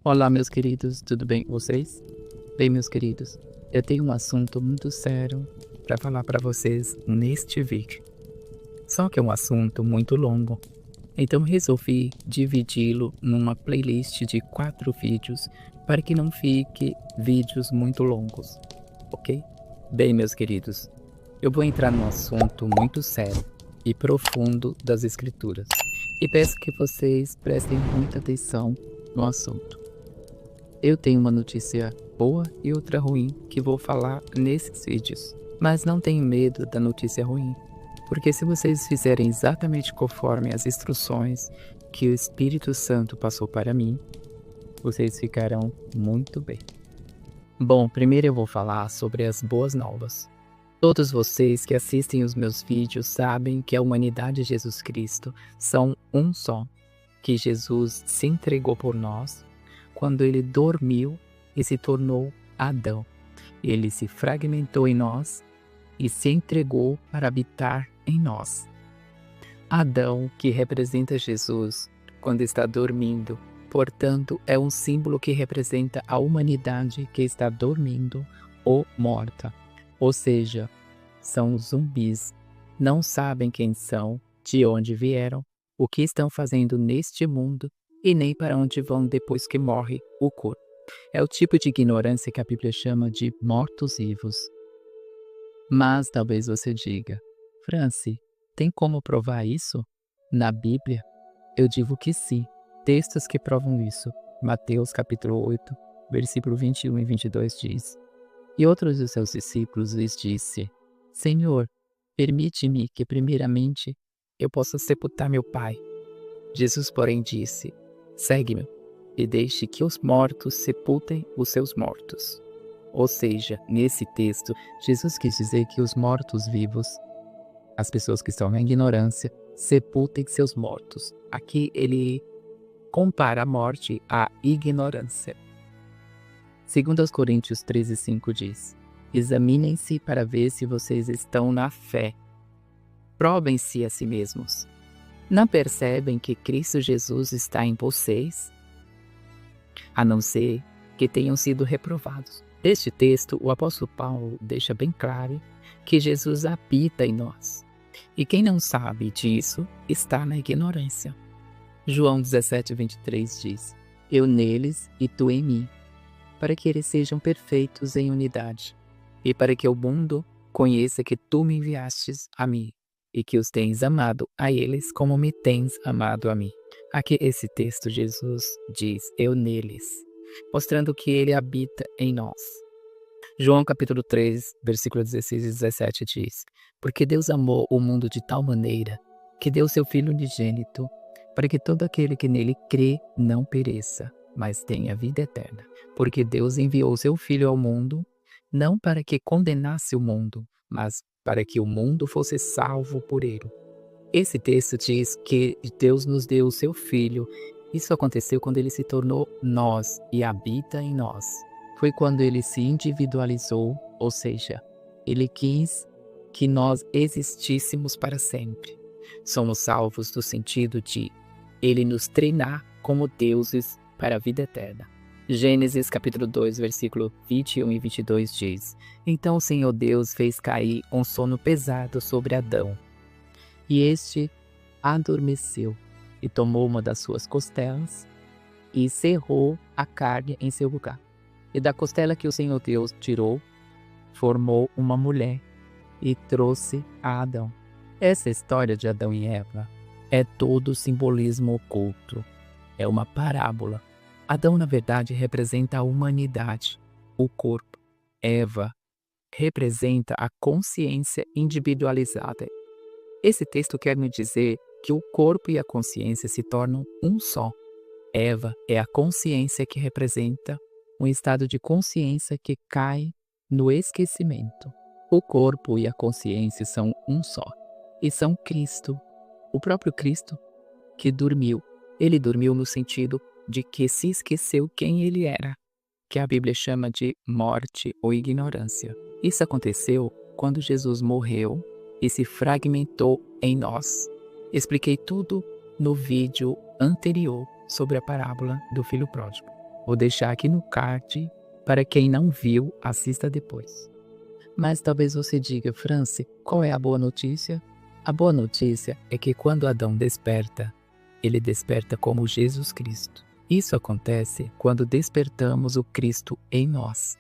Olá, meus queridos, tudo bem com vocês? Bem, meus queridos, eu tenho um assunto muito sério para falar para vocês neste vídeo. Só que é um assunto muito longo, então resolvi dividi-lo numa playlist de 4 vídeos para que não fique vídeos muito longos, ok? Bem, meus queridos, eu vou entrar num assunto muito sério e profundo das Escrituras e peço que vocês prestem muita atenção no assunto. Eu tenho uma notícia boa e outra ruim que vou falar nesses vídeos. Mas não tenho medo da notícia ruim, porque se vocês fizerem exatamente conforme as instruções que o Espírito Santo passou para mim, vocês ficarão muito bem. Bom, primeiro eu vou falar sobre as boas novas. Todos vocês que assistem os meus vídeos sabem que a humanidade de Jesus Cristo são um só, que Jesus se entregou por nós quando ele dormiu e se tornou Adão. Ele se fragmentou em nós e se entregou para habitar em nós. Adão, que representa Jesus quando está dormindo, portanto, é um símbolo que representa a humanidade que está dormindo ou morta. Ou seja, são zumbis, não sabem quem são, de onde vieram, o que estão fazendo neste mundo e nem para onde vão depois que morre o corpo. É o tipo de ignorância que a Bíblia chama de mortos-vivos. Mas talvez você diga, Franci, tem como provar isso? Na Bíblia? Eu digo que sim. Textos que provam isso. Mateus capítulo 8, versículo 21 e 22 diz: E outros dos seus discípulos lhes disse: Senhor, permite-me que primeiramente eu possa sepultar meu pai. Jesus, porém, disse: Segue-me e deixe que os mortos sepultem os seus mortos. Ou seja, nesse texto, Jesus quis dizer que os mortos-vivos, as pessoas que estão na ignorância, sepultem seus mortos. Aqui ele compara a morte à ignorância. 2 Coríntios 13:5 diz: Examinem-se para ver se vocês estão na fé. Provem-se a si mesmos. Não percebem que Cristo Jesus está em vocês? A não ser que tenham sido reprovados. Neste texto, o apóstolo Paulo deixa bem claro que Jesus habita em nós. E quem não sabe disso está na ignorância. João 17:23 diz: Eu neles e tu em mim, para que eles sejam perfeitos em unidade, e para que o mundo conheça que tu me enviastes a mim, e que os tens amado a eles como me tens amado a mim. Aqui esse texto Jesus diz, eu neles, mostrando que ele habita em nós. João capítulo 3, versículo 16 e 17 diz: Porque Deus amou o mundo de tal maneira que deu seu Filho unigênito, para que todo aquele que nele crê não pereça, mas tenha vida eterna. Porque Deus enviou seu Filho ao mundo, não para que condenasse o mundo, mas para que o mundo fosse salvo por ele. Esse texto diz que Deus nos deu o seu Filho. Isso aconteceu quando ele se tornou nós e habita em nós. Foi quando ele se individualizou, ou seja, ele quis que nós existíssemos para sempre. Somos salvos no sentido de ele nos treinar como deuses para a vida eterna. Gênesis capítulo 2, versículo 21 e 22 diz: Então o Senhor Deus fez cair um sono pesado sobre Adão. E este adormeceu e tomou uma das suas costelas e cerrou a carne em seu lugar. E da costela que o Senhor Deus tirou, formou uma mulher e trouxe a Adão. Essa história de Adão e Eva é todo simbolismo oculto. É uma parábola. Adão, na verdade, representa a humanidade, o corpo. Eva representa a consciência individualizada. Esse texto quer me dizer que o corpo e a consciência se tornam um só. Eva é a consciência que representa um estado de consciência que cai no esquecimento. O corpo e a consciência são um só. E são Cristo, o próprio Cristo, que dormiu. Ele dormiu no sentido de que se esqueceu quem ele era, que a Bíblia chama de morte ou ignorância. Isso aconteceu quando Jesus morreu e se fragmentou em nós. Expliquei tudo no vídeo anterior sobre a parábola do filho pródigo. Vou deixar aqui no card para quem não viu, assista depois. Mas talvez você diga, Franci, qual é a boa notícia? A boa notícia é que quando Adão desperta, ele desperta como Jesus Cristo. Isso acontece quando despertamos o Cristo em nós.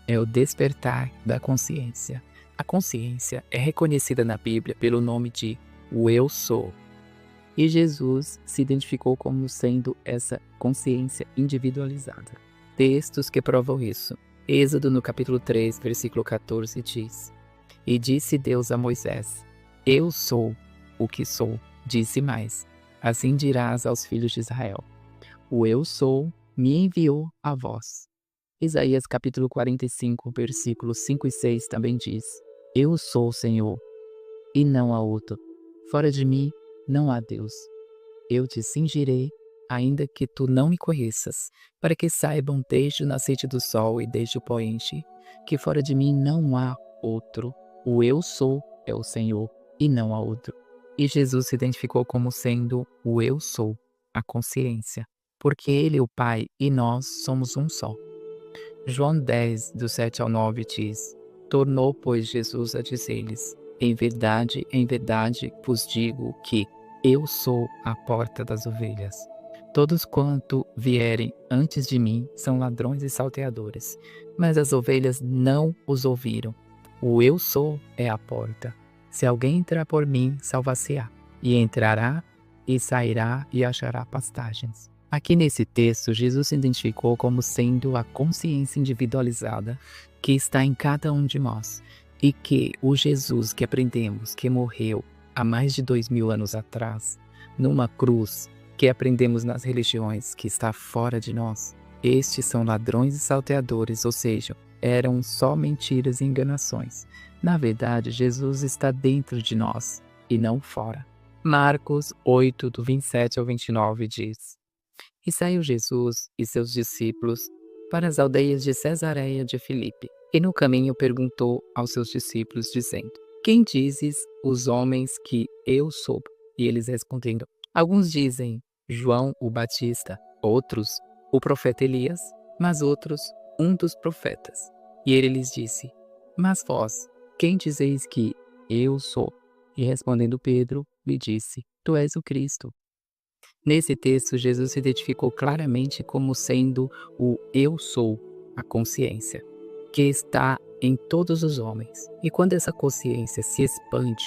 É o despertar da consciência. A consciência é reconhecida na Bíblia pelo nome de o Eu Sou. E Jesus se identificou como sendo essa consciência individualizada. Textos que provam isso. Êxodo no capítulo 3, versículo 14 diz: E disse Deus a Moisés: Eu sou o que sou. Disse mais: Assim dirás aos filhos de Israel: O Eu sou me enviou a vós. Isaías capítulo 45, versículos 5 e 6 também diz: Eu sou o Senhor, e não há outro. Fora de mim não há Deus. Eu te cingirei, ainda que tu não me conheças, para que saibam desde o nascente do sol e desde o poente, que fora de mim não há outro. O Eu sou é o Senhor, e não há outro. E Jesus se identificou como sendo o Eu sou, a consciência, porque Ele é o Pai e nós somos um só. João 10, do 7 ao 9 diz: Tornou, pois, Jesus a dizer-lhes: em verdade, vos digo que eu sou a porta das ovelhas. Todos quanto vierem antes de mim são ladrões e salteadores, mas as ovelhas não os ouviram. O eu sou é a porta. Se alguém entrar por mim, salvar-se-á, e entrará e sairá e achará pastagens. Aqui nesse texto, Jesus se identificou como sendo a consciência individualizada que está em cada um de nós, e que o Jesus que aprendemos que morreu há mais de 2000 anos atrás, numa cruz, que aprendemos nas religiões que está fora de nós, estes são ladrões e salteadores, ou seja, eram só mentiras e enganações. Na verdade, Jesus está dentro de nós e não fora. Marcos 8, do 27 ao 29 diz: E saiu Jesus e seus discípulos para as aldeias de Cesareia de Filipe. E no caminho perguntou aos seus discípulos, dizendo: Quem dizes os homens que eu sou? E eles responderam: Alguns dizem João o Batista, outros o profeta Elias, mas outros um dos profetas. E ele lhes disse: Mas vós, quem dizeis que eu sou? E respondendo Pedro, lhe disse: Tu és o Cristo. Nesse texto, Jesus se identificou claramente como sendo o Eu Sou, a consciência, que está em todos os homens. E quando essa consciência se expande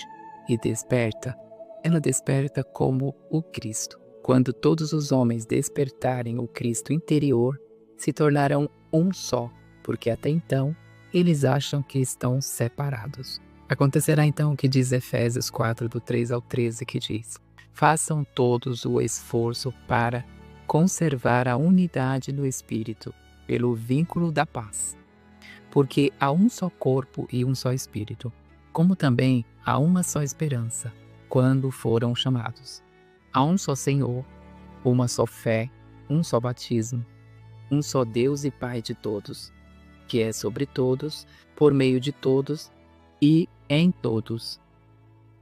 e desperta, ela desperta como o Cristo. Quando todos os homens despertarem o Cristo interior, se tornarão um só, porque até então eles acham que estão separados. Acontecerá então o que diz Efésios 4, do 3 ao 13, que diz: Façam todos o esforço para conservar a unidade do Espírito, pelo vínculo da paz. Porque há um só corpo e um só Espírito, como também há uma só esperança, quando foram chamados. Há um só Senhor, uma só fé, um só batismo, um só Deus e Pai de todos, que é sobre todos, por meio de todos e em todos.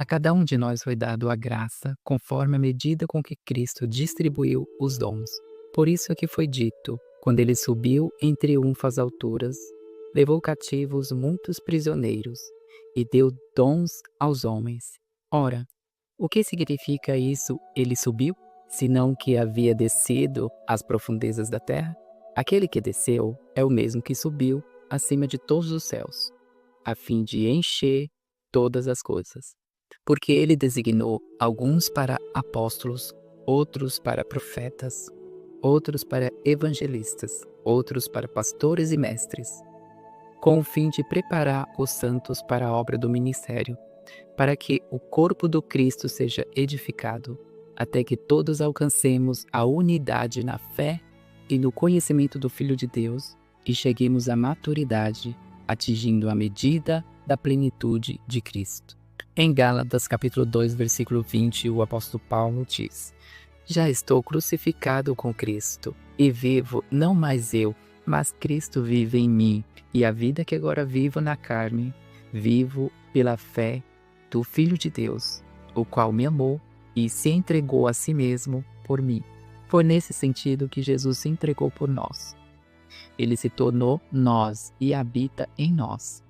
A cada um de nós foi dado a graça, conforme a medida com que Cristo distribuiu os dons. Por isso é que foi dito, quando ele subiu em triunfo às alturas, levou cativos muitos prisioneiros e deu dons aos homens. Ora, o que significa isso, ele subiu? Senão que havia descido às profundezas da terra? Aquele que desceu é o mesmo que subiu acima de todos os céus, a fim de encher todas as coisas. Porque ele designou alguns para apóstolos, outros para profetas, outros para evangelistas, outros para pastores e mestres, com o fim de preparar os santos para a obra do ministério, para que o corpo do Cristo seja edificado, até que todos alcancemos a unidade na fé e no conhecimento do Filho de Deus e cheguemos à maturidade, atingindo a medida da plenitude de Cristo. Em Gálatas capítulo 2, versículo 20, o apóstolo Paulo diz: Já estou crucificado com Cristo, e vivo não mais eu, mas Cristo vive em mim, e a vida que agora vivo na carne, vivo pela fé do Filho de Deus, o qual me amou e se entregou a si mesmo por mim. Foi nesse sentido que Jesus se entregou por nós. Ele se tornou nós e habita em nós.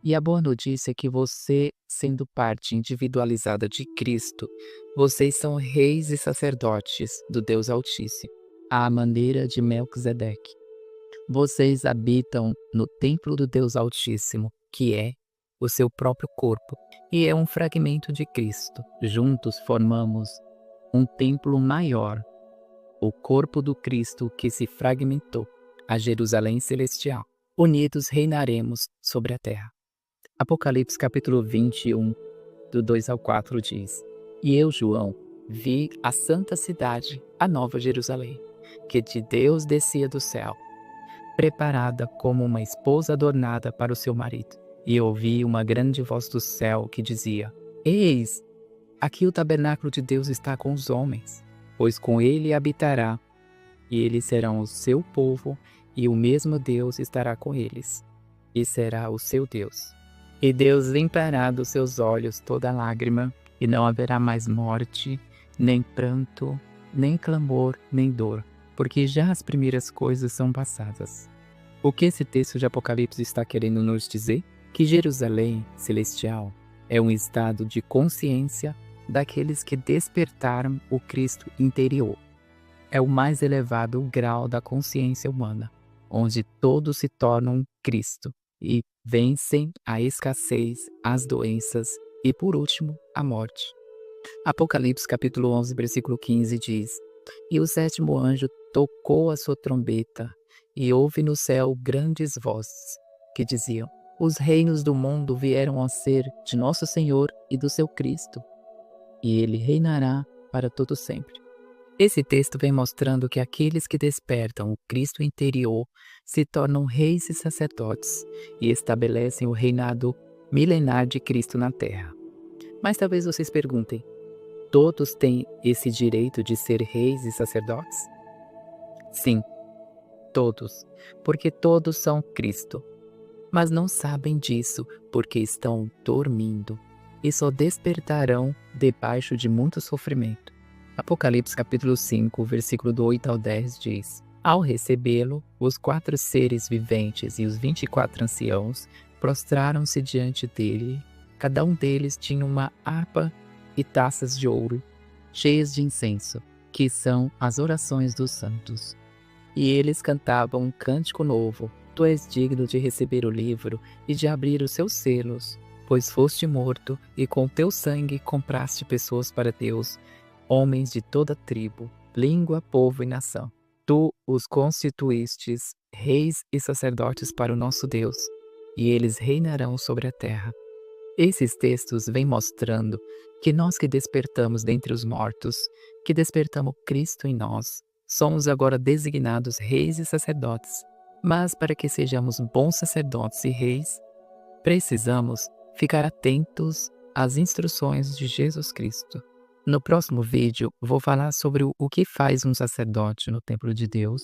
E a boa notícia é que você, sendo parte individualizada de Cristo, vocês são reis e sacerdotes do Deus Altíssimo, à maneira de Melquisedeque. Vocês habitam no templo do Deus Altíssimo, que é o seu próprio corpo, e é um fragmento de Cristo. Juntos formamos um templo maior, o corpo do Cristo que se fragmentou, a Jerusalém celestial. Unidos reinaremos sobre a terra. Apocalipse capítulo 21, do 2 ao 4 diz: E eu, João, vi a santa cidade, a nova Jerusalém, que de Deus descia do céu, preparada como uma esposa adornada para o seu marido. E ouvi uma grande voz do céu que dizia: Eis, aqui o tabernáculo de Deus está com os homens, pois com ele habitará, e eles serão o seu povo, e o mesmo Deus estará com eles, e será o seu Deus. E Deus limpará dos seus olhos toda lágrima, e não haverá mais morte, nem pranto, nem clamor, nem dor, porque já as primeiras coisas são passadas. O que esse texto de Apocalipse está querendo nos dizer? Que Jerusalém celestial é um estado de consciência daqueles que despertaram o Cristo interior. É o mais elevado grau da consciência humana, onde todos se tornam Cristo e vencem a escassez, as doenças e, por último, a morte. Apocalipse capítulo 11, versículo 15 diz: E o sétimo anjo tocou a sua trombeta, e houve no céu grandes vozes, que diziam: Os reinos do mundo vieram a ser de nosso Senhor e do seu Cristo, e ele reinará para todo sempre. Esse texto vem mostrando que aqueles que despertam o Cristo interior se tornam reis e sacerdotes e estabelecem o reinado milenar de Cristo na terra. Mas talvez vocês perguntem: todos têm esse direito de ser reis e sacerdotes? Sim, todos, porque todos são Cristo. Mas não sabem disso porque estão dormindo e só despertarão debaixo de muito sofrimento. Apocalipse capítulo 5, versículo do 8 ao 10 diz: Ao recebê-lo, os 4 seres viventes e os 24 anciãos prostraram-se diante dele. Cada um deles tinha uma harpa e taças de ouro, cheias de incenso, que são as orações dos santos. E eles cantavam um cântico novo: Tu és digno de receber o livro e de abrir os seus selos, pois foste morto e com teu sangue compraste pessoas para Deus, homens de toda tribo, língua, povo e nação. Tu os constituístes reis e sacerdotes para o nosso Deus, e eles reinarão sobre a terra. Esses textos vêm mostrando que nós que despertamos dentre os mortos, que despertamos Cristo em nós, somos agora designados reis e sacerdotes. Mas para que sejamos bons sacerdotes e reis, precisamos ficar atentos às instruções de Jesus Cristo. No próximo vídeo, vou falar sobre o que faz um sacerdote no templo de Deus,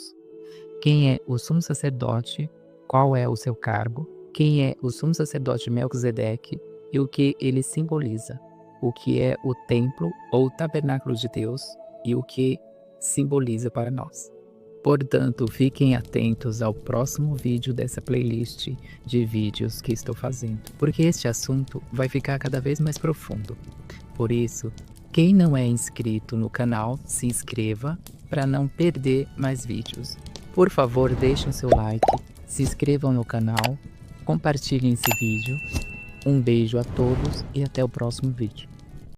quem é o sumo sacerdote, qual é o seu cargo, quem é o sumo sacerdote Melquisedeque e o que ele simboliza, o que é o templo ou o tabernáculo de Deus e o que simboliza para nós. Portanto, fiquem atentos ao próximo vídeo dessa playlist de vídeos que estou fazendo, porque este assunto vai ficar cada vez mais profundo. Por isso, quem não é inscrito no canal, se inscreva para não perder mais vídeos. Por favor, deixem seu like, se inscrevam no canal, compartilhem esse vídeo. Um beijo a todos e até o próximo vídeo.